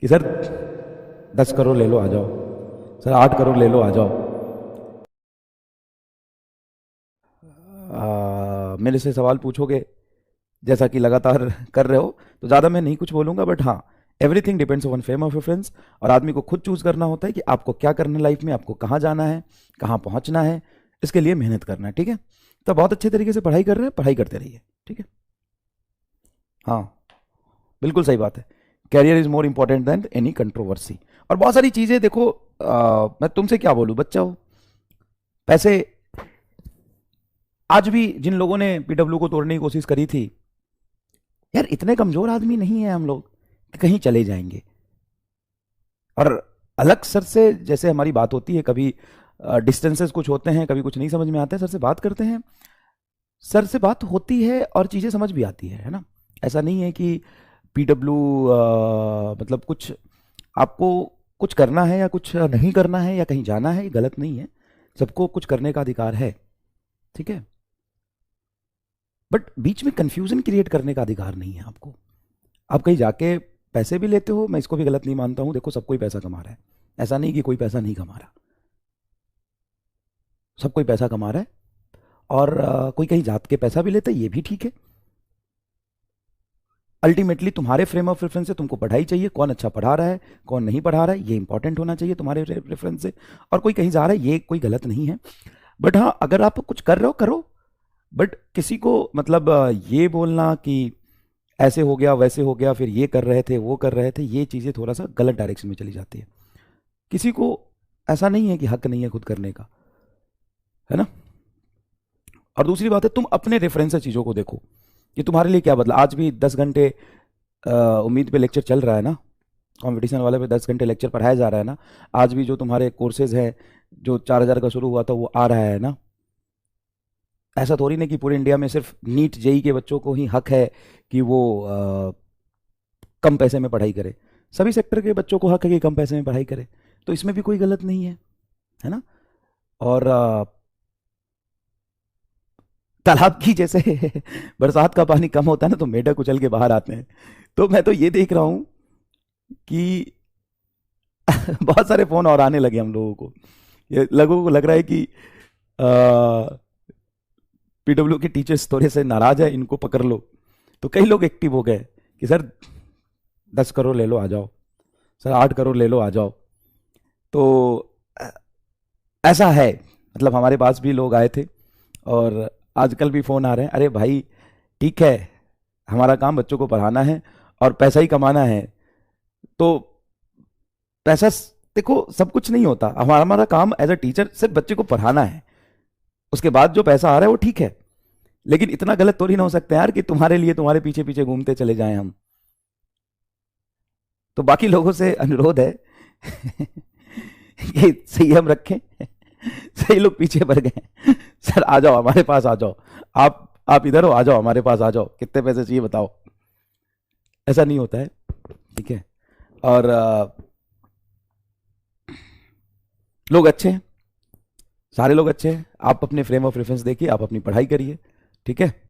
कि सर 10 करोड़ ले लो आ जाओ, सर 8 करोड़ ले लो आ जाओ। मेरे से सवाल पूछोगे जैसा कि लगातार कर रहे हो, तो ज़्यादा मैं नहीं कुछ बोलूँगा, बट हाँ, everything depends on fame of reference. और आदमी को खुद चूज करना होता है कि आपको क्या करना है लाइफ में, आपको कहाँ जाना है, कहाँ पहुँचना है, इसके लिए मेहनत करना है। ठीक है, तो बहुत अच्छे तरीके से पढ़ाई कर रहे हैं, पढ़ाई करते रहिए। ठीक है, हाँ, बिल्कुल सही बात है। Career is more important than any controversy. और बहुत सारी चीज़ें देखो, मैं तुमसे क्या बोलूँ, बच्चा हो, पैसे, आज भी जिन लोगों ने पीडब्ल्यू को तोड़ने की कोशिश करी थी, यार इतने कमजोर आदमी नहीं है हम लोग कि कहीं चले जाएंगे। और अलग सर से जैसे हमारी बात होती है, कभी डिस्टेंसेस कुछ होते हैं, कभी कुछ नहीं समझ में आता है, सर से बात करते हैं, सर से बात होती है और चीज़ें समझ भी आती है ना। ऐसा नहीं है कि पीडब्ल्यू मतलब कुछ आपको कुछ करना है या कुछ नहीं करना है या कहीं जाना है, ये गलत नहीं है। सबको कुछ करने का अधिकार है, ठीक है, बट बीच में कंफ्यूजन क्रिएट करने का अधिकार नहीं है आपको। आप कहीं जाके पैसे भी लेते हो, मैं इसको भी गलत नहीं मानता हूँ, देखो सब कोई पैसा कमा रहा है, ऐसा नहीं कि कोई पैसा नहीं कमा रहा, सब कोई पैसा कमा रहा है। और कोई कहीं जात के पैसा भी लेता है, ये भी ठीक है। अल्टीमेटली तुम्हारे फ्रेम ऑफ रेफरेंस से तुमको पढ़ाई चाहिए, कौन अच्छा पढ़ा रहा है, कौन नहीं पढ़ा रहा है, ये इंपॉर्टेंट होना चाहिए तुम्हारे रेफरेंस से। और कोई कहीं जा रहा है, ये कोई गलत नहीं है। बट हाँ, अगर आप कुछ कर रहे हो करो, बट किसी को मतलब ये बोलना कि ऐसे हो गया वैसे हो गया, फिर ये कर रहे थे वो कर रहे थे, ये चीज़ें थोड़ा सा गलत डायरेक्शन में चली जाती है। किसी को ऐसा नहीं है कि हक नहीं है खुद करने का, है ना। और दूसरी बात है, तुम अपने रेफरेंस से चीज़ों को देखो कि तुम्हारे लिए क्या बदला। आज भी 10 घंटे उम्मीद पे लेक्चर चल रहा है ना, कंपटीशन वाले पे 10 घंटे लेक्चर पढ़ाया जा रहा है ना। आज भी जो तुम्हारे कोर्सेज हैं, जो 4,000 का शुरू हुआ था, वो आ रहा है ना। ऐसा थोड़ी नहीं कि पूरे इंडिया में सिर्फ नीट जेई के बच्चों को ही हक है कि वो कम पैसे में पढ़ाई करे। सभी सेक्टर के बच्चों को हक है कि कम पैसे में पढ़ाई करे, तो इसमें भी कोई गलत नहीं है ना। और तालाब की जैसे बरसात का पानी कम होता है ना, तो मेढक उछल के बाहर आते हैं। तो मैं तो ये देख रहा हूँ कि बहुत सारे फोन और आने लगे हम लोगों को। ये लोगों को लग रहा है कि पीडब्ल्यू के टीचर्स थोड़े से नाराज है, इनको पकड़ लो। तो कई लोग एक्टिव हो गए कि सर 10 करोड़ ले लो आ जाओ, सर 8 करोड़ ले लो आ जाओ। तो ऐसा है, मतलब हमारे पास भी लोग आए थे, और आजकल भी फ़ोन आ रहे हैं, अरे भाई ठीक है, हमारा काम बच्चों को पढ़ाना है और पैसा ही कमाना है। तो पैसा देखो सब कुछ नहीं होता, हमारा हमारा काम एज अ टीचर सिर्फ बच्चे को पढ़ाना है। उसके बाद जो पैसा आ रहा है वो ठीक है, लेकिन इतना गलत तो नहीं ना हो सकता यार कि तुम्हारे लिए तुम्हारे पीछे पीछे घूमते चले जाएं हम। तो बाकी लोगों से अनुरोध है कि संयम रखें। सही लोग पीछे पड़ गए, सर आ जाओ हमारे पास आ जाओ, आप इधर हो, आ जाओ हमारे पास आ जाओ, कितने पैसे चाहिए बताओ। ऐसा नहीं होता है, ठीक है। और लोग अच्छे हैं, सारे लोग अच्छे हैं। आप अपने फ्रेम ऑफ रेफरेंस देखिए, आप अपनी पढ़ाई करिए, ठीक है।